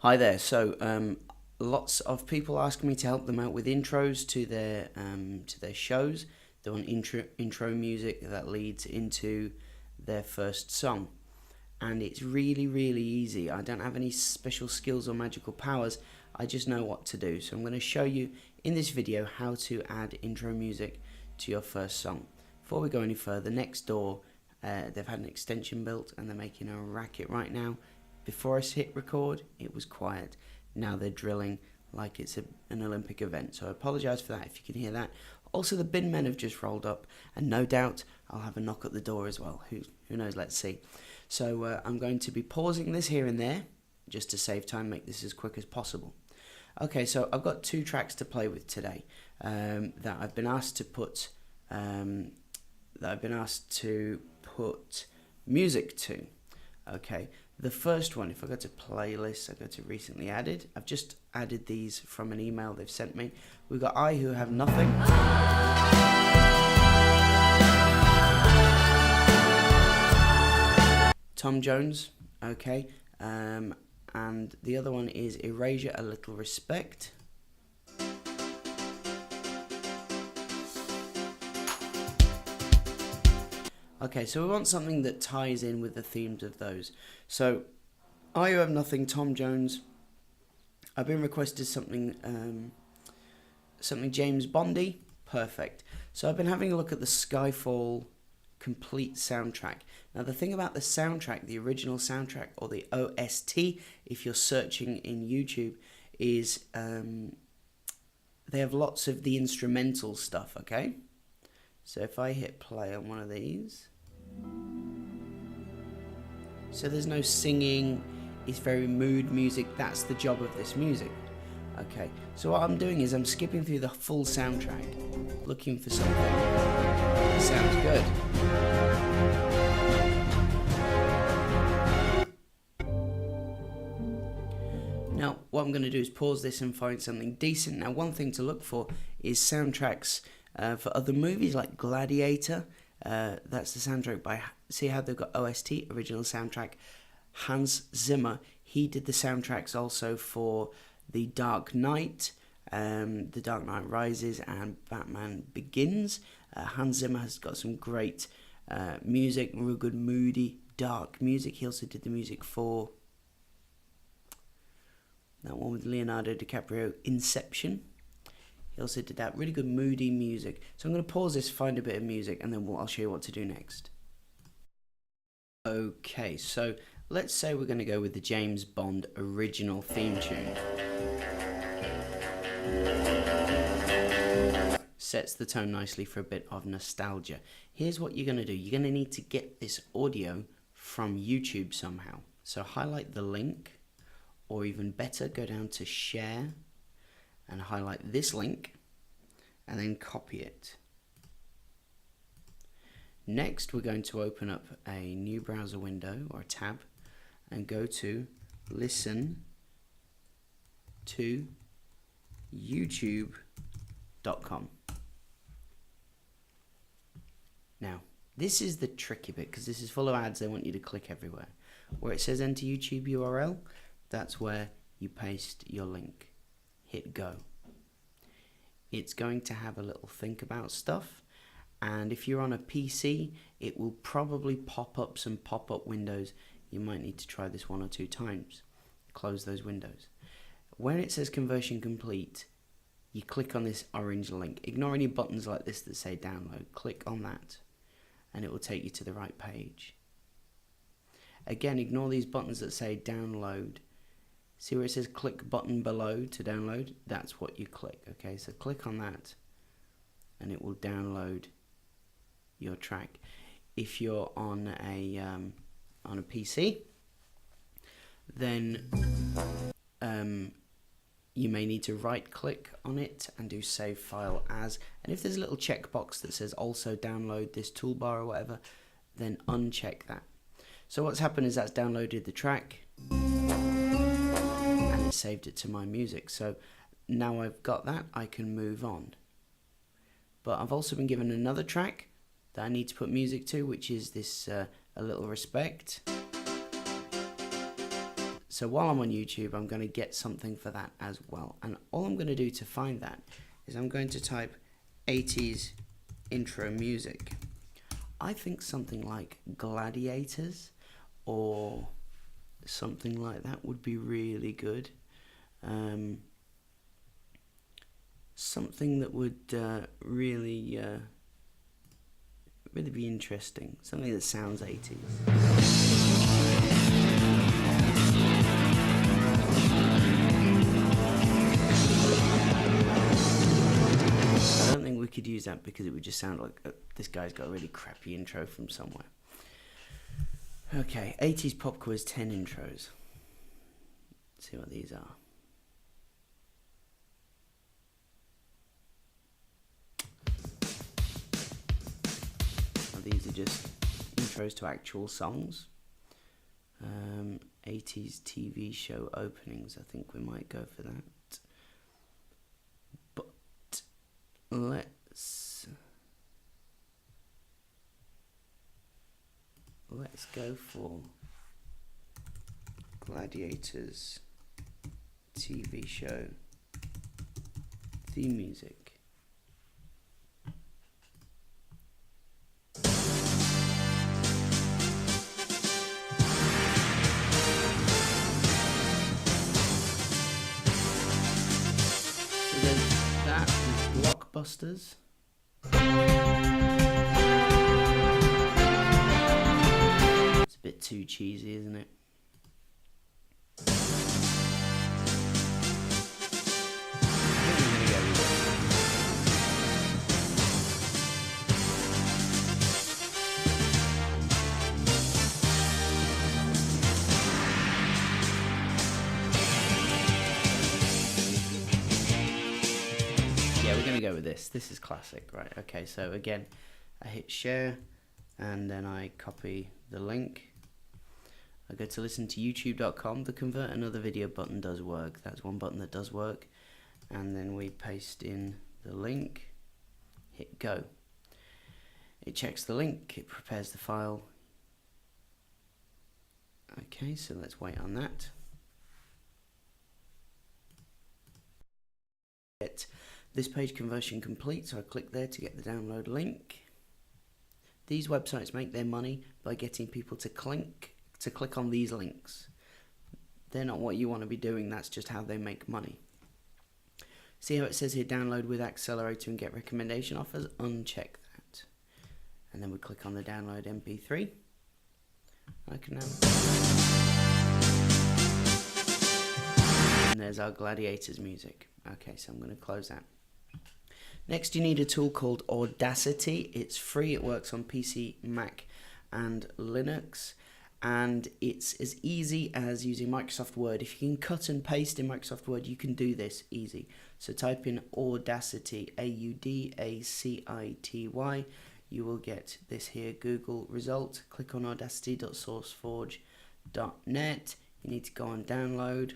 Hi there. Lots of people ask me to help them out with intros to their shows. They want intro music that leads into their first song, and it's really easy. I don't have any special skills or magical powers. I just know what to do. So I'm going to show you in this video how to add intro music to your first song. Before we go any further, next door they've had an extension built and they're making a racket right now. Before I hit record, it was quiet. Now they're drilling like it's an Olympic event. So I apologise for that if you can hear that. Also, the bin men have just rolled up, and no doubt I'll have a knock at the door as well. Who knows? Let's see. So I'm going to be pausing this here and there, just to save time, make this as quick as possible. Okay, so I've got two tracks to play with today that I've been asked to put music to. Okay, the first one, if I go to playlists, I go to recently added. I've just added these from an email they've sent me. We've got I Who Have Nothing. Tom Jones, okay. And the other one is Erasure, A Little Respect. Okay, so we want something that ties in with the themes of those. So, I Who Have Nothing, Tom Jones. I've been requested something James Bondy. Perfect. So I've been having a look at the Skyfall complete soundtrack. Now the thing about the soundtrack, the original soundtrack, or the OST, if you're searching in YouTube, is they have lots of the instrumental stuff, okay? So if I hit play on one of these, so there's no singing, it's very mood music. That's the job of this music. Okay, so what I'm doing is I'm skipping through the full soundtrack, looking for something that sounds good. Now, what I'm going to do is pause this and find something decent. Now, one thing to look for is soundtracks for other movies like Gladiator. That's the soundtrack by, see how they've got OST, original soundtrack, Hans Zimmer. He did the soundtracks also for The Dark Knight, The Dark Knight Rises, and Batman Begins. Hans Zimmer has got some great music, real good moody, dark music. He also did the music for that one with Leonardo DiCaprio, Inception. He also did that really good moody music. So I'm going to pause this, find a bit of music, and then I'll show you what to do next. Okay, so let's say we're going to go with the James Bond original theme tune. Sets the tone nicely for a bit of nostalgia. Here's what you're going to do. You're going to need to get this audio from YouTube somehow. So highlight the link, or even better, go down to share and highlight this link and then copy it. Next, we're going to open up a new browser window or a tab and go to listen to youtube.com. Now, this is the tricky bit because this is full of ads. They want you to click everywhere. Where it says enter YouTube URL, that's where you paste your link. Hit go. It's going to have a little think about stuff, and if you're on a PC, it will probably pop up some pop-up windows. You might need to try this one or two times. Close those windows. When it says conversion complete, you click on this orange link. Ignore any buttons like this that say download. Click on that and it will take you to the right page. Again, ignore these buttons that say download. See where it says click button below to download? That's what you click. Okay, so click on that and it will download your track. If you're on a PC, then you may need to right click on it and do save file as, and if there's a little checkbox that says also download this toolbar or whatever, then uncheck that. So what's happened is that's downloaded the track and it saved it to my music. So now I've got that, I can move on. But I've also been given another track that I need to put music to, which is this A Little Respect. So while I'm on YouTube, I'm going to get something for that as well. And all I'm going to do to find that is I'm going to type 80s intro music. I think something like Gladiators or something like that would be really good. Something that would really be interesting. Something that sounds 80s. I don't think we could use that because it would just sound like this guy's got a really crappy intro from somewhere. Okay, 80s pop quiz 10 intros. Let's see what these are. These are just intros to actual songs. 80s TV show openings. I think we might go for that. But let's go for Gladiators TV show theme music. Blockbusters. It's a bit too cheesy, isn't it? Go with this. This is classic, right? Okay, so again, I hit share and then I copy the link. I go to listen to youtube.com. The convert another video button does work. That's one button that does work. And then we paste in the link, hit go. It checks the link, it prepares the file. Okay, so let's wait on that. This page conversion complete, so I click there to get the download link. These websites make their money by getting people to click on these links. They're not what you want to be doing, that's just how they make money. See how it says here, download with accelerator and get recommendation offers? Uncheck that. And then we click on the download MP3. I can now... And there's our Gladiators music. Okay, so I'm going to close that. Next, you need a tool called Audacity. It's free, it works on PC, Mac, and Linux, and it's as easy as using Microsoft Word. If you can cut and paste in Microsoft Word, you can do this easy. So type in Audacity, Audacity. You will get this here, Google result. Click on audacity.sourceforge.net. You need to go on download.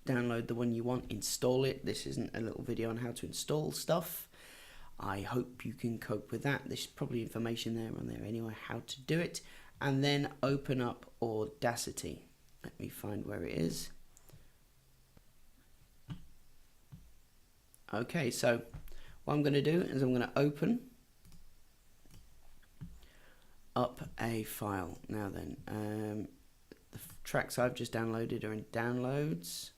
Download the one you want, install it. This isn't a little video on how to install stuff. I hope you can cope with that. There's probably information there on there anyway, how to do it. And then open up Audacity. Let me find where it is. Okay, so what I'm going to do is I'm going to open up a file. Now then, the tracks I've just downloaded are in downloads.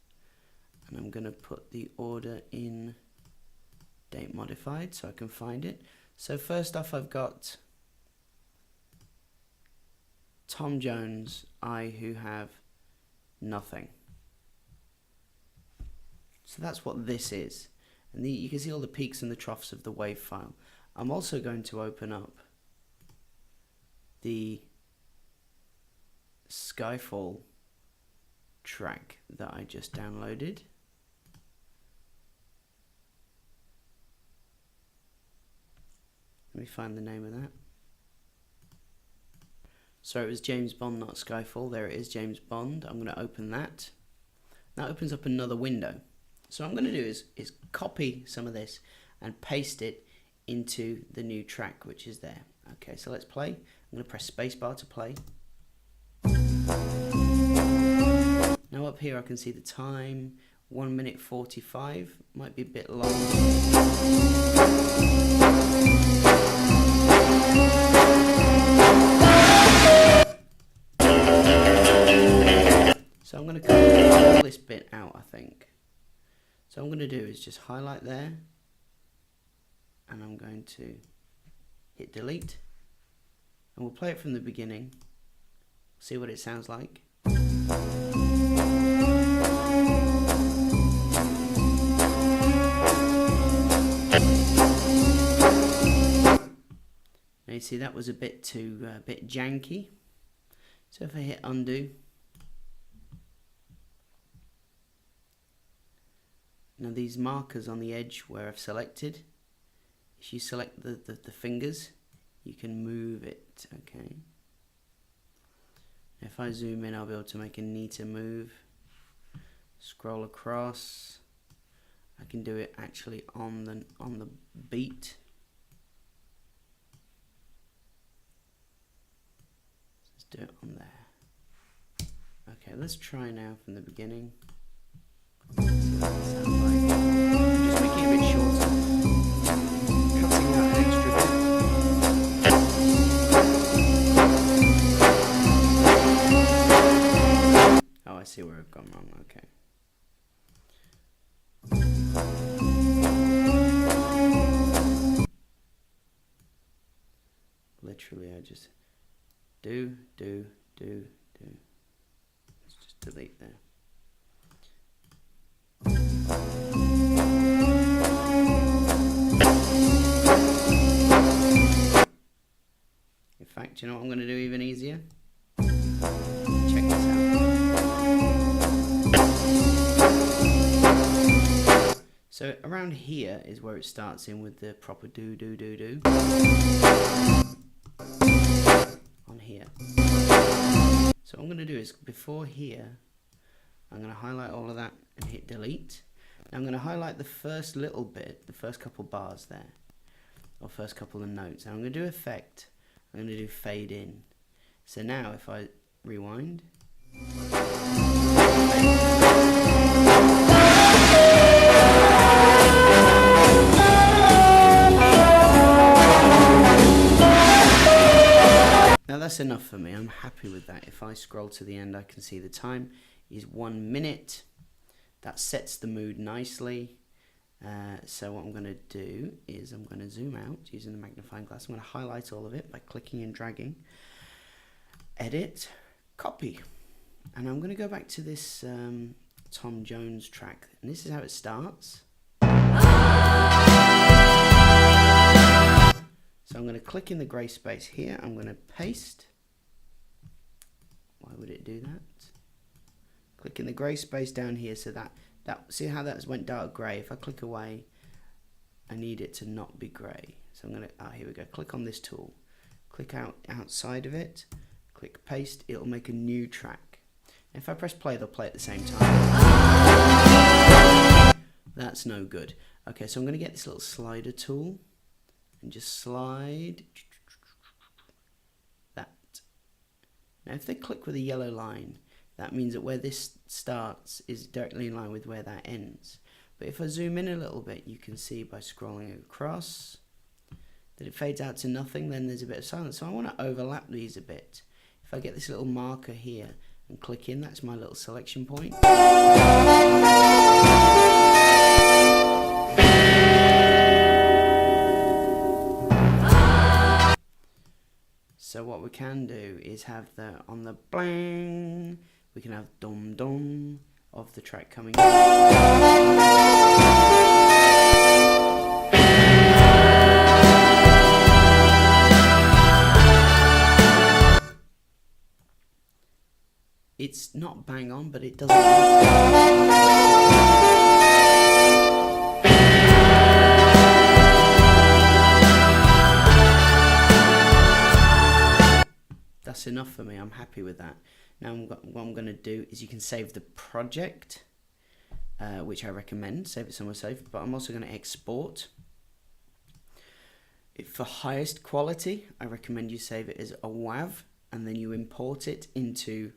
And I'm going to put the order in date modified so I can find it. So first off, I've got Tom Jones, I Who Have Nothing. So that's what this is. And you can see all the peaks and the troughs of the WAV file. I'm also going to open up the Skyfall track that I just downloaded. Let me find the name of that. So it was James Bond, not Skyfall. There it is, James Bond. I'm going to open that. That opens up another window. So what I'm going to do is copy some of this and paste it into the new track, which is there. Okay, so let's play. I'm going to press spacebar to play. up here I can see the time, 1 minute 45, might be a bit long. So I'm going to cut all this bit out, I think. So what I'm going to do is just highlight there, and I'm going to hit delete, and we'll play it from the beginning, see what it sounds like. Now you see that was a bit janky. So if I hit undo, now these markers on the edge where I've selected, if you select the fingers, you can move it, okay. If I zoom in, I'll be able to make a neater move. Scroll across. I can do it actually on the beat. Let's do it on there. Okay, let's try now from the beginning. See what it sounds like. I'm just making it a bit shorter. Cutting out an extra bit. Oh, I see where I've gone wrong, okay. Literally, I just do. Let's just delete there. In fact, you know what I'm going to do even easier? Check this out. So around here is where it starts in with the proper do. On here. So what I'm going to do is, before here, I'm going to highlight all of that and hit delete. Now I'm going to highlight the first little bit, the first couple bars there, or first couple of notes. Now I'm going to do effect, I'm going to do fade in. So now if I rewind, now that's enough for me. I'm happy with that. If I scroll to the end, I can see the time is 1 minute. That sets the mood nicely. So what I'm going to do is I'm going to zoom out using the magnifying glass. I'm going to highlight all of it by clicking and dragging. Edit, copy. And I'm going to go back to this Tom Jones track. And this is how it starts. So I'm going to click in the grey space here. I'm going to paste. Why would it do that? Click in the grey space down here, so that see how that went dark grey. If I click away, I need it to not be grey. So I'm going to, here we go. Click on this tool. Click outside of it. Click paste. It'll make a new track. And if I press play, they'll play at the same time. That's no good. Okay, so I'm going to get this little slider tool and just slide that. Now if they click with a yellow line, that means that where this starts is directly in line with where that ends. But if I zoom in a little bit, you can see by scrolling across that it fades out to nothing, then there's a bit of silence. So I want to overlap these a bit. If I get this little marker here and click in, that's my little selection point. So what we can do is have on the blang, we can have dum dum of the track coming in. It's not bang on, but it doesn't matter. That's enough for me. I'm happy with that. Now what I'm going to do is, you can save the project, which I recommend. Save it somewhere safe. But I'm also going to export. For highest quality, I recommend you save it as a WAV, and then you import it into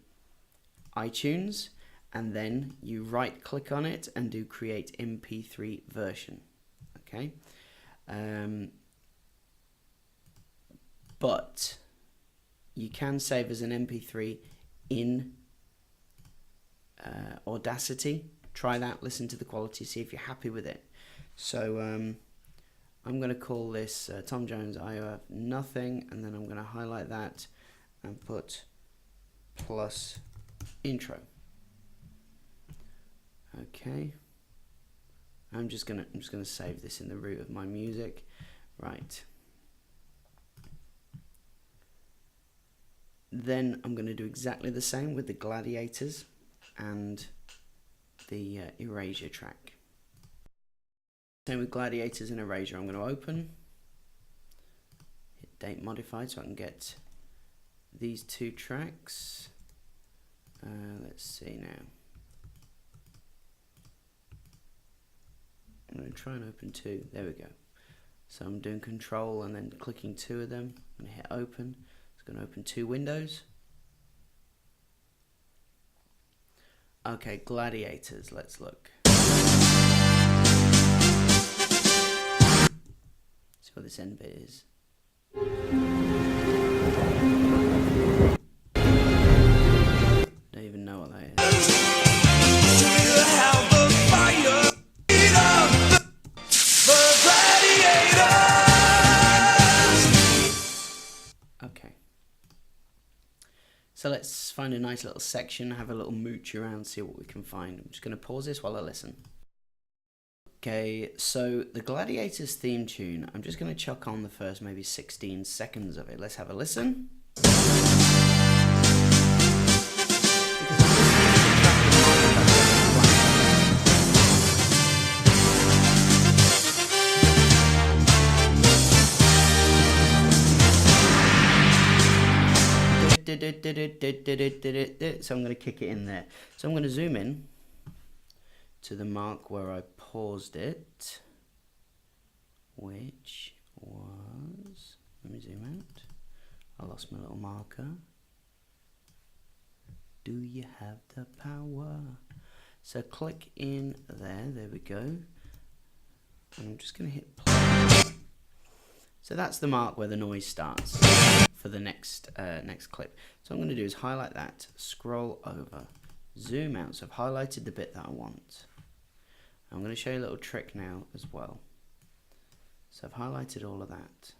iTunes, and then you right click on it and do create MP3 version. Okay, but you can save as an MP3 in Audacity. Try that, listen to the quality, see if you're happy with it. So I'm going to call this Tom Jones I Have Nothing, and then I'm going to highlight that and put plus intro. Okay, I'm just gonna save this in the root of my music. Right, then I'm going to do exactly the same with the gladiators and the erasure track. Same with gladiators and erasure. I'm going to open, hit date modified so I can get these two tracks. Let's see now. I'm going to try and open two. There we go. So I'm doing control and then clicking two of them. I'm going to hit open. It's going to open two windows. Okay, gladiators. Let's look. See what this end bit is. Don't even know what that is. Okay. So let's find a nice little section, have a little mooch around, see what we can find. I'm just going to pause this while I listen. Okay, so the Gladiators theme tune, I'm just going to chuck on the first maybe 16 seconds of it. Let's have a listen. So I'm going to kick it in there. So I'm going to zoom in to the mark where I paused it, which was, let me zoom out. I lost my little marker. Do you have the power? So click in there, there we go. And I'm just going to hit play. So that's the mark where the noise starts for the next clip. So what I'm going to do is highlight that, scroll over, zoom out. So I've highlighted the bit that I want. I'm going to show you a little trick now as well. So I've highlighted all of that.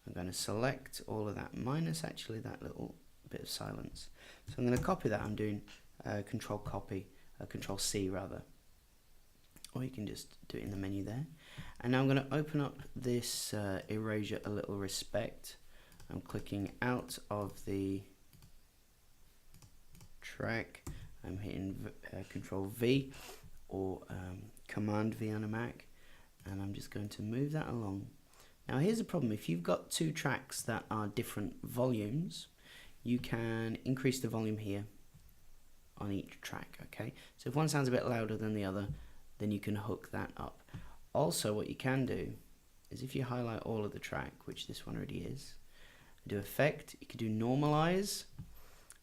I'm going to select all of that, minus actually that little bit of silence. So I'm going to copy that. I'm doing Control Copy, Control C rather. Or you can just do it in the menu there. And now I'm going to open up this erasure a little respect. I'm clicking out of the track. I'm hitting Control V or Command V on a Mac, and I'm just going to move that along. Now here's the problem: if you've got two tracks that are different volumes, you can increase the volume here on each track. Okay, so if one sounds a bit louder than the other, then you can hook that up. Also, what you can do is if you highlight all of the track, which this one already is, do effect, you can do normalize,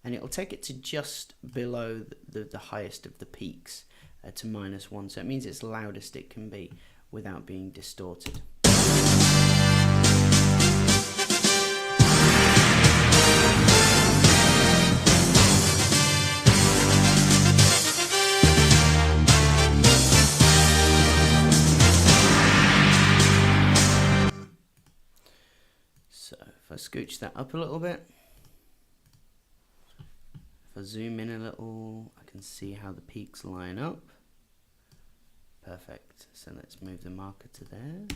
and it'll take it to just below the highest of the peaks to -1. So it means it's loudest it can be without being distorted. So if I scooch that up a little bit, if I zoom in a little, I can see how the peaks line up. Perfect. So let's move the marker to there.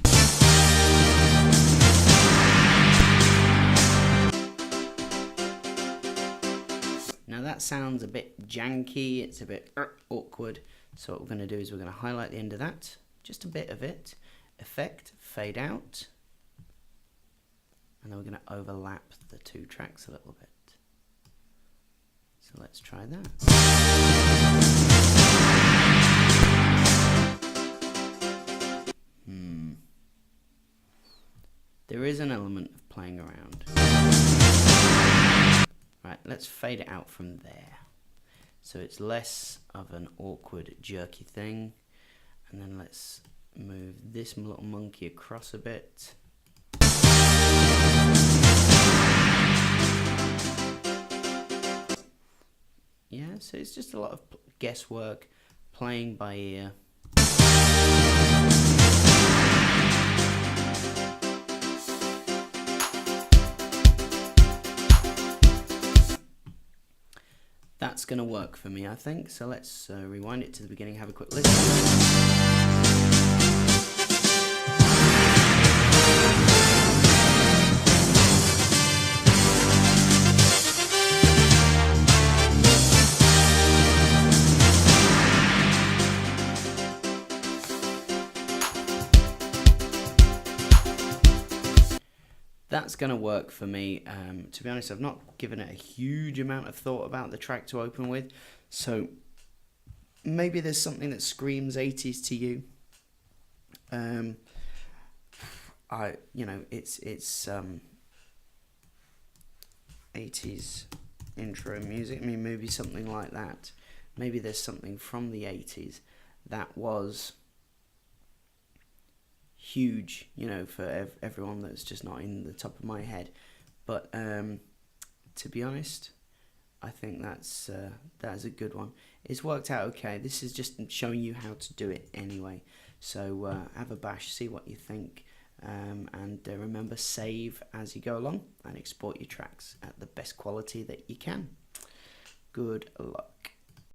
Now that sounds a bit janky, it's a bit awkward. So what we're going to do is we're going to highlight the end of that, just a bit of it, effect, fade out, and then we're going to overlap the two tracks a little bit. So let's try that. There is an element of playing around. Right, let's fade it out from there. so it's less of an awkward jerky thing. And then let's move this little monkey across a bit. Yeah, so it's just a lot of guesswork, playing by ear. That's going to work for me, I think. So let's rewind it to the beginning, have a quick listen. That's going to work for me. To be honest, I've not given it a huge amount of thought about the track to open with, so maybe there's something that screams 80s to you. It's 80s intro music. I mean, maybe something like that. Maybe there's something from the 80s that was huge, for everyone that's just not in the top of my head. But to be honest, I think that is a good one. It's worked out okay. This is just showing you how to do it anyway. So have a bash, see what you think, and remember, save as you go along and export your tracks at the best quality that you can. Good luck.